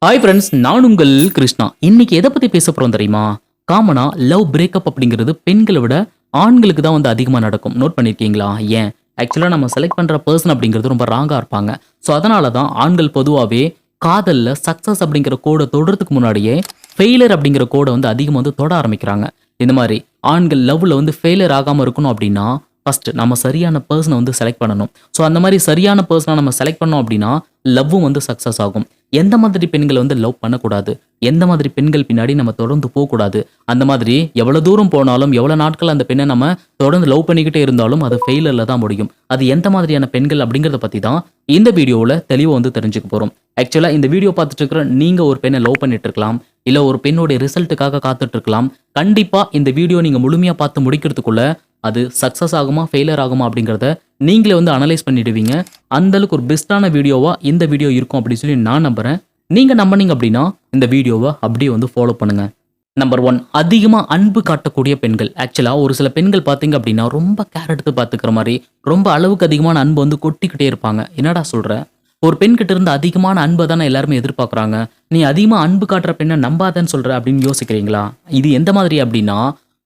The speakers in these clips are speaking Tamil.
ஹாய் ஃப்ரெண்ட்ஸ், நான் உங்கள் கிருஷ்ணா. இன்னைக்கு எதை பத்தி பேச போறோம் தெரியுமா? காமனா லவ் பிரேக்கப் அப்படிங்கிறது பெண்களை விட ஆண்களுக்கு தான் வந்து அதிகமா நடக்கும். நோட் பண்ணிருக்கீங்களா? ஏன்? ஆக்சுவலா நம்ம செலக்ட் பண்ற பர்சன் அப்படிங்கிறது ரொம்ப ராங்கா இருப்பாங்க. ஸோ அதனால தான் ஆண்கள் பொதுவாவே காதல்ல சக்சஸ் அப்படிங்கிற கோடை தொடுறதுக்கு முன்னாடியே ஃபெயிலியர் அப்படிங்கிற கோடை வந்து அதிகமாக வந்து தொட ஆரம்பிக்கிறாங்க. இந்த மாதிரி ஆண்கள் லவ்ல வந்து ஃபெயிலியர் ஆகாம இருக்கணும் அப்படின்னா ஃபர்ஸ்ட் நம்ம சரியான பர்சனை வந்து செலக்ட் பண்ணணும். ஸோ அந்த மாதிரி சரியான பர்சனை நம்ம செலக்ட் பண்ணோம் அப்படின்னா லவ்வும் வந்து சக்சஸ் ஆகும். எந்த மாதிரி பெண்களை வந்து லவ் பண்ணக்கூடாது, எந்த மாதிரி பெண்கள் பின்னாடி நம்ம தொடர்ந்து போகக்கூடாது, அந்த மாதிரி எவ்வளவு தூரம் போனாலும் எவ்வளவு நாட்கள் அந்த பெண்ணை நம்ம தொடர்ந்து லவ் பண்ணிக்கிட்டே இருந்தாலும் அது ஃபெயிலியர்ல தான் முடியும். அது எந்த மாதிரியான பெண்கள் அப்படிங்கிறத பத்தி தான் இந்த வீடியோவில் தெளிவாக வந்து தெரிஞ்சுக்க போறோம். ஆக்சுவலா இந்த வீடியோ பார்த்துட்டு இருக்கிற நீங்க ஒரு பெண்ணை லவ் பண்ணிட்டு இருக்கலாம், இல்ல ஒரு பெண்ணோட ரிசல்ட்டுக்காக காத்துட்டு இருக்கலாம். கண்டிப்பா இந்த வீடியோ நீங்க முழுமையா பார்த்து முடிக்கிறதுக்குள்ள அது சக்சஸ் ஆகுமா ஃபெயிலியர் ஆகுமா அப்படிங்கிறத நீங்களே வந்து அனலைஸ் பண்ணிடுவீங்க. அந்த அளவுக்கு ஒரு பெஸ்ட்டான வீடியோவா இந்த வீடியோ இருக்கும் அப்படின்னு சொல்லி நான் நம்புறேன். நீங்க நம்பினீங்க அப்படின்னா இந்த வீடியோவை அப்படியே வந்து ஃபாலோ பண்ணுங்க. நம்பர் 1, அதிகமா அன்பு காட்டக்கூடிய பெண்கள். ஆக்சுவலா ஒரு சில பெண்கள் பாத்தீங்க அப்படின்னா ரொம்ப கேர் எடுத்து பாத்துக்கிற மாதிரி ரொம்ப அளவுக்கு அதிகமான அன்பு வந்து கொட்டிக்கிட்டே இருப்பாங்க. என்னடா சொல்ற? ஒரு பெண் கிட்ட இருந்து அதிகமான அன்பை தானே எல்லாருமே எதிர்பார்க்கறாங்க. நீ அதிகமா அன்பு காட்டுற பெண்ணை நம்பாதன்னு சொல்ற அப்படின்னு யோசிக்கிறீங்களா? இது எந்த மாதிரி அப்படின்னா,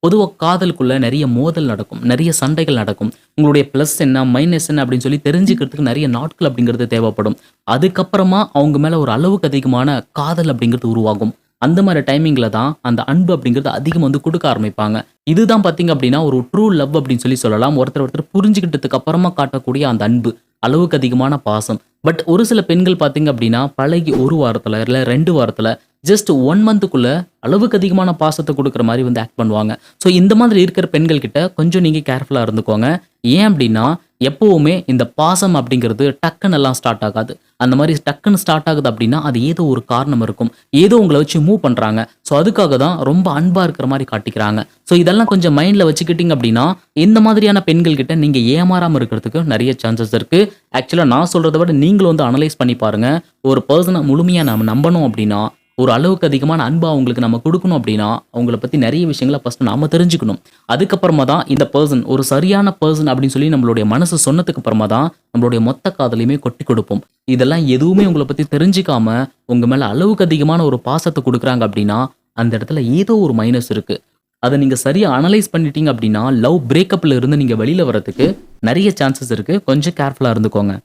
பொதுவா காதலுக்குள்ள நிறைய மோதல் நடக்கும், நிறைய சண்டைகள் நடக்கும். உங்களுடைய பிளஸ் என்ன மைனஸ் என்ன அப்படின்னு சொல்லி தெரிஞ்சுக்கிறதுக்கு நிறைய நாட்கள் அப்படிங்கிறது தேவைப்படும். அதுக்கப்புறமா அவங்க மேல ஒரு அளவுக்கு அதிகமான காதல் அப்படிங்கிறது உருவாகும். அந்த மாதிரி டைமிங்ல தான் அந்த அன்பு அப்படிங்கிறது அதிகம் வந்து கொடுக்க ஆரம்பிப்பாங்க. இதுதான் பாத்தீங்க அப்படின்னா ஒரு ட்ரூ லவ் அப்படின்னு சொல்லி சொல்லலாம். ஒருத்தர் ஒருத்தர் புரிஞ்சுக்கிட்டதுக்கு அப்புறமா காட்டக்கூடிய அந்த அன்பு, அளவுக்கு அதிகமான பாசம். பட் ஒரு சில பெண்கள் பாத்தீங்க அப்படின்னா பழகி ஒரு வாரத்துல இல்ல 2 வாரத்துல ஜஸ்ட் 1 மந்த்துக்குள்ள அளவுக்கு அதிகமான பாசத்தை கொடுக்குற மாதிரி வந்து ஆக்ட் பண்ணுவாங்க. ஸோ இந்த மாதிரி இருக்கிற பெண்கள் கிட்ட கொஞ்சம் நீங்க கேர்ஃபுல்லா இருந்துக்கோங்க. ஏன் அப்படின்னா எப்பவுமே இந்த பாசம் அப்படிங்கிறது டக்குன்னு எல்லாம் ஸ்டார்ட் ஆகாது. அந்த மாதிரி டக்குன்னு ஸ்டார்ட் ஆகுது அப்படின்னா அது ஏதோ ஒரு காரணம் இருக்கும். ஏதோ உங்களை வச்சு மூவ் பண்றாங்க. ஸோ அதுக்காக தான் ரொம்ப அன்பா இருக்கிற மாதிரி காட்டிக்கிறாங்க. ஸோ இதெல்லாம் கொஞ்சம் மைண்ட்ல வச்சுக்கிட்டீங்க அப்படின்னா இந்த மாதிரியான பெண்கள் கிட்ட நீங்க ஏமாறாம இருக்கிறதுக்கு நிறைய சான்சஸ் இருக்கு. ஆக்சுவலா நான் சொல்றதை விட நீங்களும் வந்து அனலைஸ் பண்ணி பாருங்க. ஒரு பர்சனை முழுமையா நம்ம நம்பணும் அப்படின்னா ஒரு அளவுக்கு அதிகமான அன்பு அவங்களுக்கு நம்ம கொடுக்கணும் அப்படின்னா அவங்கள பத்தி நிறைய விஷயங்களை ஃபர்ஸ்ட் நாம தெரிஞ்சுக்கணும். அதுக்கப்புறமா தான் இந்த பர்சன் ஒரு சரியான பர்சன் அப்படின்னு சொல்லி நம்மளுடைய மனசு சொன்னதுக்கு அப்புறமா தான் நம்மளுடைய மொத்த காதலையுமே கொட்டி கொடுப்போம். இதெல்லாம் எதுவுமே உங்களை பத்தி தெரிஞ்சுக்காம உங்க மேல அளவுக்கு அதிகமான ஒரு பாசத்தை கொடுக்குறாங்க அப்படின்னா அந்த இடத்துல ஏதோ ஒரு மைனஸ் இருக்கு. அதை நீங்க சரியா அனலைஸ் பண்ணிட்டீங்க அப்படின்னா லவ் பிரேக்கப்ல இருந்து நீங்க வெளியில வர்றதுக்கு நிறைய சான்சஸ் இருக்கு. கொஞ்சம் கேர்ஃபுல்லா இருந்துக்கோங்க.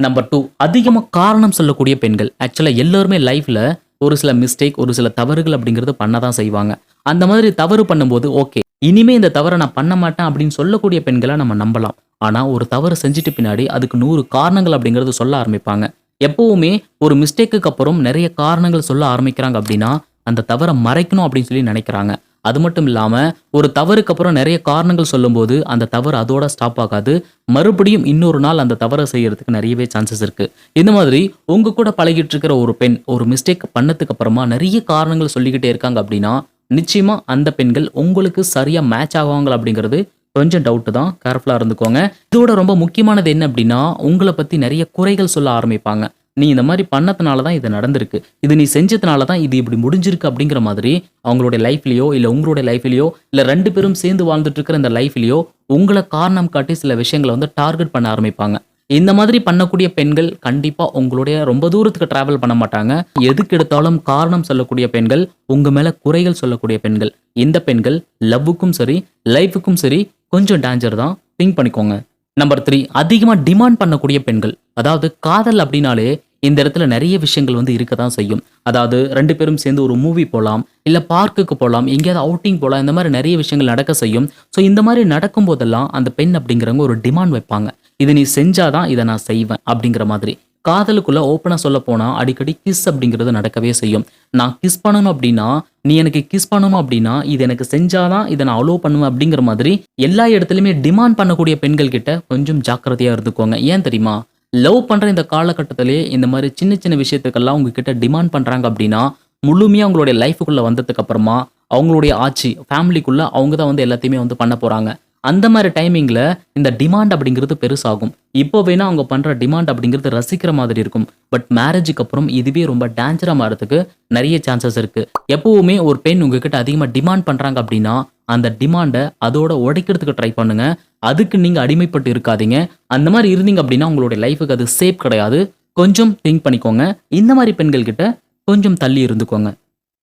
நம்பர் 2, அதிகமா காரணம் சொல்லக்கூடிய பெண்கள். ஆக்சுவலா எல்லாருமே லைஃப்ல ஒரு சில மிஸ்டேக், ஒரு சில தவறுகள் அப்படிங்கிறது பண்ணதான் செய்வாங்க. அந்த மாதிரி தவறு பண்ணும்போது ஓகே, இனிமே இந்த தவறை நான் பண்ண மாட்டேன் அப்படின்னு சொல்லக்கூடிய பெண்களை நம்ம நம்பலாம். ஆனா ஒரு தவறு செஞ்சுட்டு பின்னாடி அதுக்கு 100 காரணங்கள் அப்படிங்கிறது சொல்ல ஆரம்பிப்பாங்க. எப்பவுமே ஒரு மிஸ்டேக்குக்கு அப்புறம் நிறைய காரணங்கள் சொல்ல ஆரம்பிக்கிறாங்க அப்படின்னா அந்த தவறை மறைக்கணும் அப்படின்னு சொல்லி நினைக்கிறாங்க. அது மட்டும் இல்லாம ஒரு தவறுக்கு அப்புறம் நிறைய காரணங்கள் சொல்லும்போது அந்த தவறு அதோட ஸ்டாப் ஆகாது. மறுபடியும் இன்னொரு நாள் அந்த தவறை செய்யறதுக்கு நிறையவே சான்சஸ் இருக்கு. இந்த மாதிரி உங்க கூட பழகிட்டு இருக்கிற ஒரு பெண் ஒரு மிஸ்டேக் பண்ணதுக்கு அப்புறமா நிறைய காரணங்கள் சொல்லிக்கிட்டே இருக்காங்க அப்படின்னா நிச்சயமா அந்த பெண்கள் உங்களுக்கு சரியா மேட்ச் ஆவாங்க அப்படிங்கிறது கொஞ்சம் டவுட் தான். கேர்ஃபுல்லா இருந்துக்கோங்க. இதோட ரொம்ப முக்கியமானது என்ன அப்படின்னா உங்களை பத்தி நிறைய குறைகள் சொல்ல ஆரம்பிப்பாங்க. நீ இந்த மாதிரி பண்ணதுனால தான் இது நடந்திருக்கு, இது நீ செஞ்சதுனால தான் இது இப்படி முடிஞ்சிருக்கு அப்படிங்கிற மாதிரி அவங்களுடைய லைஃப்லயோ இல்ல உங்களுடைய லைஃப்லயோ இல்ல 2 பேரும் சேர்ந்து வாழ்ந்துட்டு இருக்கிற இந்த லைஃப்லயோ உங்களை காரணம் காட்டி சில விஷயங்களை வந்து டார்கெட் பண்ண ஆரம்பிப்பாங்க. இந்த மாதிரி பண்ணக்கூடிய பெண்கள் கண்டிப்பா உங்களுடைய ரொம்ப தூரத்துக்கு டிராவல் பண்ண மாட்டாங்க. எதுக்கு எடுத்தாலும் காரணம் சொல்லக்கூடிய பெண்கள், உங்க மேல குறைகள் சொல்லக்கூடிய பெண்கள், இந்த பெண்கள் லவ்வுக்கும் சரி லைஃபுக்கும் சரி கொஞ்சம் டேஞ்சர் தான். திங்க் பண்ணிக்கோங்க. நம்பர் 3, அதிகமா டிமாண்ட் பண்ணக்கூடிய பெண்கள். அதாவது காதல் அப்படின்னாலே இந்த இடத்துல நிறைய விஷயங்கள் வந்து இருக்க தான் செய்யும். அதாவது 2 பேரும் சேர்ந்து ஒரு மூவி போகலாம், இல்ல பார்க்குக்கு போகலாம், எங்கேயாவது அவுட்டிங் போகலாம். இந்த மாதிரி நிறைய விஷயங்கள் நடக்க செய்யும். ஸோ இந்த மாதிரி நடக்கும் போதெல்லாம் அந்த பெண் அப்படிங்கிறவங்க ஒரு டிமாண்ட் வைப்பாங்க. இது நீ செஞ்சாதான் இதை நான் செய்வேன் அப்படிங்கிற மாதிரி. காதலுக்குள்ள ஓப்பனா சொல்ல போனா அடிக்கடி கிஸ் அப்படிங்கிறது நடக்கவே செய்யும். நான் கிஸ் பண்ணணும் அப்படின்னா நீ எனக்கு கிஸ் பண்ணணும் அப்படின்னா இது எனக்கு செஞ்சாதான் இதை நான் அலோவ் பண்ணுவேன் அப்படிங்கிற மாதிரி எல்லா இடத்துலையுமே டிமாண்ட் பண்ணக்கூடிய பெண்கள் கிட்ட கொஞ்சம் ஜாக்கிரதையா இருந்துக்கோங்க. ஏன் தெரியுமா? லவ் பண்ற இந்த காலகட்டத்திலேயே இந்த மாதிரி சின்ன சின்ன விஷயத்துக்கெல்லாம் உங்ககிட்ட டிமாண்ட் பண்றாங்க அப்படின்னா முழுமையா அவங்களுடைய லைஃபுக்குள்ள வந்ததுக்கு அப்புறமா அவங்களுடைய ஆட்சி ஃபேமிலிக்குள்ள அவங்க தான் வந்து எல்லாத்தையுமே வந்து பண்ண போறாங்க. அந்த மாதிரி டைமிங்ல இந்த டிமாண்ட் அப்படிங்கிறது பெருசாகும். இப்போ வேணா அவங்க பண்ற டிமாண்ட் அப்படிங்கிறது ரசிக்கிற மாதிரி இருக்கும். பட் மேரேஜுக்கு அப்புறம் இதுவே ரொம்ப டேஞ்சரா மாறதுக்கு நிறைய சான்சஸ் இருக்கு. எப்பவுமே ஒரு பெண் உங்ககிட்ட அதிகமா டிமாண்ட் பண்றாங்க அப்படின்னா அந்த டிமாண்டை அதோட உடைக்கிறதுக்கு ட்ரை பண்ணுங்க. அதுக்கு நீங்க அடிமைப்பட்டு இருக்காதீங்க. அந்த மாதிரி இருந்தீங்க அப்படின்னா உங்களுடைய லைஃபுக்கு அது சேஃப் கிடையாது. கொஞ்சம் திங்க் பண்ணிக்கோங்க. இந்த மாதிரி பெண்கள் கிட்ட கொஞ்சம் தள்ளி இருந்துக்கோங்க.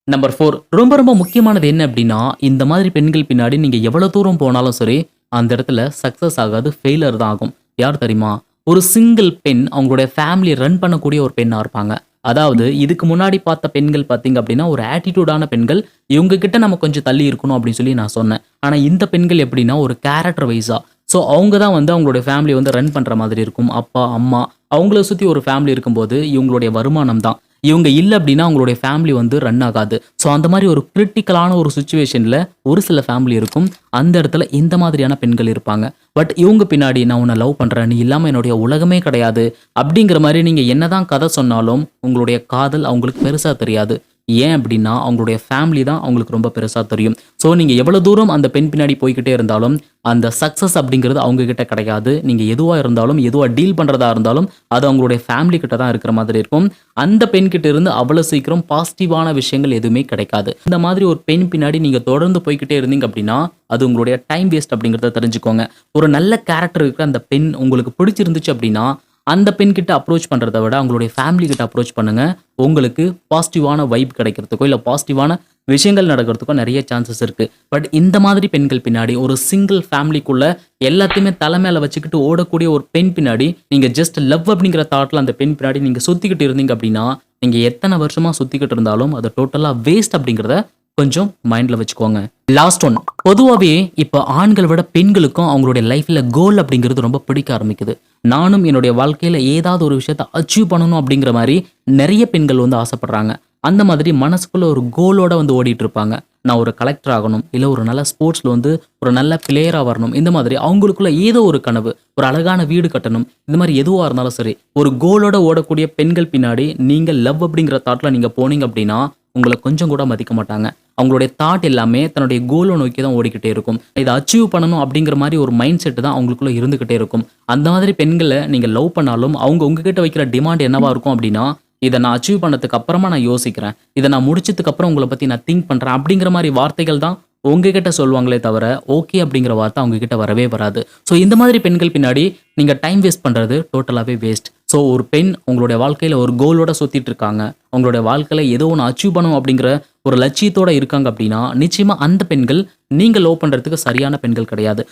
நம்பர் 4 ரொம்ப ரொம்ப முக்கியமானது என்ன அப்படின்னா, இந்த மாதிரி பெண்கள் பின்னாடி நீங்க எவ்வளவு தூரம் போனாலும் சரி, அந்த இடத்துல சக்சஸ் ஆகாது. ஃபெயிலியர் தான் ஆகும். யார் தெரியுமா? ஒரு சிங்கிள் பெண் அவங்களுடைய ஃபேமிலிய ரன் பண்ணக்கூடிய ஒரு பெண்ணா இருப்பாங்க. அதாவது இதுக்கு முன்னாடி பார்த்த பெண்கள் பார்த்தீங்க அப்படின்னா, ஒரு ஆட்டிட்யூடான பெண்கள். இவங்க கிட்ட நம்ம கொஞ்சம் தள்ளி இருக்கணும் அப்படின்னு சொல்லி நான் சொன்னேன். ஆனா இந்த பெண்கள் எப்படின்னா, ஒரு கேரக்டர் வைஸா ஸோ அவங்க தான் வந்து அவங்களுடைய ஃபேமிலிய வந்து ரன் பண்ற மாதிரி இருக்கும். அப்பா, அம்மா அவங்கள சுத்தி ஒரு ஃபேமிலி இருக்கும்போது, இவங்களுடைய வருமானம் தான். இவங்க இல்ல அப்படின்னா அவங்களுடைய ஃபேமிலி வந்து ரன் ஆகாது. ஸோ அந்த மாரி ஒரு கிரிட்டிக்கலான ஒரு சிச்சுவேஷன்ல ஒரு சில ஃபேமிலி இருக்கும். அந்த இடத்துல இந்த மாதிரியான பெண்கள் இருப்பாங்க. பட் இவங்க பின்னாடி நான் உன்ன லவ் பண்றேன். நீ இல்லாம என்னுடைய உலகமே கிடையாது. அப்படிங்கிற மாரி நீங்க என்னதான் கதை சொன்னாலும், உங்களுடைய காதல் அவங்களுக்கு பெருசா தெரியாது. ஏன் அப்படின்னா, அவங்களுடைய ஃபேமிலி தான் அவங்களுக்கு ரொம்ப பெருசா தெரியும். ஸோ நீங்க எவ்வளவு தூரம் அந்த பெண் பின்னாடி போய்க்கிட்டே இருந்தாலும், அந்த சக்சஸ் அப்படிங்கிறது அவங்க கிட்ட கிடைக்காது. நீங்க எதுவா இருந்தாலும், எதுவா டீல் பண்றதா இருந்தாலும், அது அவங்களுடைய ஃபேமிலி கிட்ட தான் இருக்கிற மாதிரி இருக்கும். அந்த பெண் கிட்ட இருந்து அவ்வளவு சீக்கிரம் பாசிட்டிவான விஷயங்கள் எதுவுமே கிடைக்காது. இந்த மாதிரி ஒரு பெண் பின்னாடி நீங்க தொடர்ந்து போய்க்கிட்டே இருந்தீங்க அப்படின்னா, அது உங்களுடைய டைம் வேஸ்ட் அப்படிங்கிறத தெரிஞ்சுக்கோங்க. ஒரு நல்ல கேரக்டர் இருக்கிற அந்த பெண் உங்களுக்கு பிடிச்சிருந்துச்சு அப்படின்னா, அந்த பெண் கிட்ட அப்ரோச் பண்றத விட அவங்களுடைய ஃபேமிலி கிட்ட அப்ரோச் பண்ணுங்க. உங்களுக்கு பாசிட்டிவான வைப் கிடைக்கிறதுக்கோ, இல்ல பாசிட்டிவான விஷயங்கள் நடக்கிறதுக்கோ நிறைய சான்சஸ் இருக்கு. பட் இந்த மாதிரி பெண்கள் பின்னாடி ஒரு சிங்கிள் ஃபேமிலிக்குள்ள எல்லாத்தையுமே தலை மேல வச்சுக்கிட்டு ஓடக்கூடிய ஒரு பெண் பின்னாடி நீங்க ஜஸ்ட் லவ் அப்படிங்கிற தாட்ல அந்த பெண் பின்னாடி நீங்க சுத்திக்கிட்டு இருந்தீங்க அப்படின்னா, நீங்க எத்தனை வருஷமா சுத்திக்கிட்டு இருந்தாலும் அது டோட்டலா வேஸ்ட் அப்படிங்கிறத கொஞ்சம் மைண்ட்ல வச்சுக்கோங்க. Last one. பொதுவாவே இப்ப ஆண்களை விட பெண்களுக்கும் அவங்களுடைய லைஃப்ல கோல் அப்படிங்கிறது ரொம்ப பிடிக்க ஆரம்பிக்குது. நானும் என்னுடைய வாழ்க்கையில ஏதாவது ஒரு விஷயத்த அச்சீவ் பண்ணணும் அப்படிங்கிற மாதிரி நிறைய பெண்கள் வந்து ஆசைப்படுறாங்க. அந்த மாதிரி மனசுக்குள்ள ஒரு கோலோட வந்து ஓடிட்டு இருப்பாங்க. நான் ஒரு கலெக்டர் ஆகணும், இல்ல ஒரு நல்ல ஸ்போர்ட்ஸ்ல வந்து ஒரு நல்ல பிளேயரா வரணும். இந்த மாதிரி அவங்களுக்குள்ள ஏதோ ஒரு கனவு, ஒரு அழகான வீடு கட்டணும். இந்த மாதிரி எதுவா இருந்தாலும் சரி, ஒரு கோலோட ஓடக்கூடிய பெண்கள் பின்னாடி நீங்க லவ் அப்படிங்கிற தாட்ல நீங்க போனீங்க அப்படின்னா, உங்களை கொஞ்சம் கூட மதிக்க மாட்டாங்க. அவங்களுடைய தாட் எல்லாமே தன்னுடைய கோலை நோக்கி தான் ஓடிக்கிட்டே இருக்கும். இதை அச்சீவ் பண்ணணும் அப்படிங்கிற மாதிரி ஒரு மைண்ட் செட் தான் அவங்களுக்குள்ள இருந்துகிட்டே இருக்கும். அந்த மாதிரி பெண்களை நீங்க லவ் பண்ணாலும் அவங்க உங்ககிட்ட வைக்கிற டிமாண்ட் என்னவா இருக்கும் அப்படின்னா, இதை நான் அச்சீவ் பண்ணதுக்கு அப்புறமா நான் யோசிக்கிறேன், இதை நான் முடிச்சதுக்கு அப்புறம் உங்களை பத்தி நான் திங்க் பண்றேன் அப்படிங்கிற மாதிரி வார்த்தைகள் தான் உங்ககிட்ட சொல்லுவாங்களே தவிர, ஓகே அப்படிங்கிற வார்த்தை அவங்க கிட்ட வரவே வராது. ஸோ இந்த மாதிரி பெண்கள் பின்னாடி நீங்க டைம் வேஸ்ட் பண்றது டோட்டலாவே வேஸ்ட். ஸோ ஒரு பெண் உங்களுடைய வாழ்க்கையில ஒரு கோலோட சுத்திட்டு இருக்காங்க, உங்களுடைய வாழ்க்கையில ஏதோ ஒன்று அச்சீவ் பண்ணணும் அப்படிங்கிற ஒரு லட்சியத்தோட இருக்காங்க அப்படின்னா, நிச்சயமா அந்த பெண்கள் நீங்க லவ் பண்றதுக்கு சரியான பெண்கள் கிடையாது.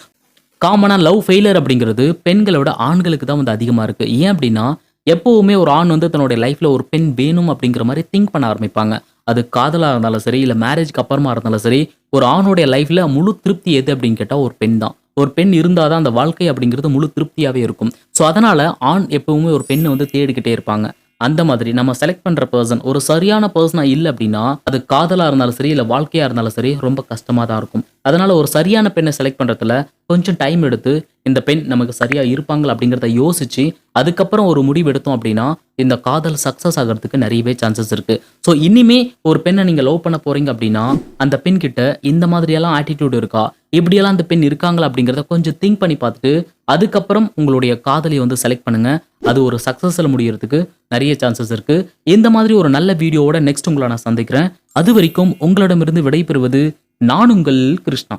காமனா லவ் ஃபெயிலியர் அப்படிங்கிறது பெண்களை விட ஆண்களுக்கு தான் வந்து அதிகமா இருக்கு. ஏன் அப்படின்னா, எப்பவுமே ஒரு ஆண் வந்து தன்னுடைய லைஃப்ல ஒரு பெண் வேணும் அப்படிங்கிற மாதிரி திங்க் பண்ண ஆரம்பிப்பாங்க. அது காதலா இருந்தாலும் சரி, இல்ல மேரேஜ்க்கு அப்புறமா இருந்தாலும் சரி, ஒரு ஆணுடைய லைஃப்ல முழு திருப்தி எது அப்படின்னு கேட்டா ஒரு பெண் தான். ஒரு பெண் இருந்தாதான் அந்த வாழ்க்கை அப்படிங்கிறது முழு திருப்தியாவே இருக்கும். ஸோ அதனால ஆண் எப்பவுமே ஒரு பெண்ணை வந்து தேடிக்கிட்டே இருப்பாங்க. அந்த மாதிரி நம்ம செலக்ட் பண்ற பர்சன் ஒரு சரியான பர்சனா இல்ல அப்படின்னா, அது காதலா இருந்தாலும் சரி, இல்ல வாழ்க்கையா இருந்தாலும் சரி, ரொம்ப கஷ்டமா தான் இருக்கும். அதனால ஒரு சரியான பெண்ணை செலக்ட் பண்றதுல கொஞ்சம் டைம் எடுத்து, இந்த பெண் நமக்கு சரியா இருப்பாங்களா அப்படிங்கிறத யோசிச்சு, அதுக்கப்புறம் ஒரு முடிவு எடுத்தோம் அப்படின்னா, இந்த காதல் சக்சஸ் ஆகிறதுக்கு நிறையவே சான்சஸ் இருக்கு. ஸோ இனிமே ஒரு பெண்ணை நீங்க லவ் பண்ண போறீங்க அப்படின்னா, அந்த பெண் கிட்ட இந்த மாதிரியெல்லாம் ஆட்டிடியூட் இருக்கா, இப்படியெல்லாம் அந்த பெண் இருக்காங்களா அப்படிங்கிறத கொஞ்சம் திங்க் பண்ணி பார்த்துட்டு, அதுக்கப்புறம் உங்களுடைய காதலியை வந்து செலக்ட் பண்ணுங்க. அது ஒரு சக்சஸ்ல முடியறதுக்கு நிறைய சான்சஸ் இருக்கு. இந்த மாதிரி ஒரு நல்ல வீடியோவோட நெக்ஸ்ட் உங்களை நான் சந்திக்கிறேன். அது வரைக்கும் உங்களிடமிருந்து விடைபெறுவது நான் உங்கள் கிருஷ்ணா.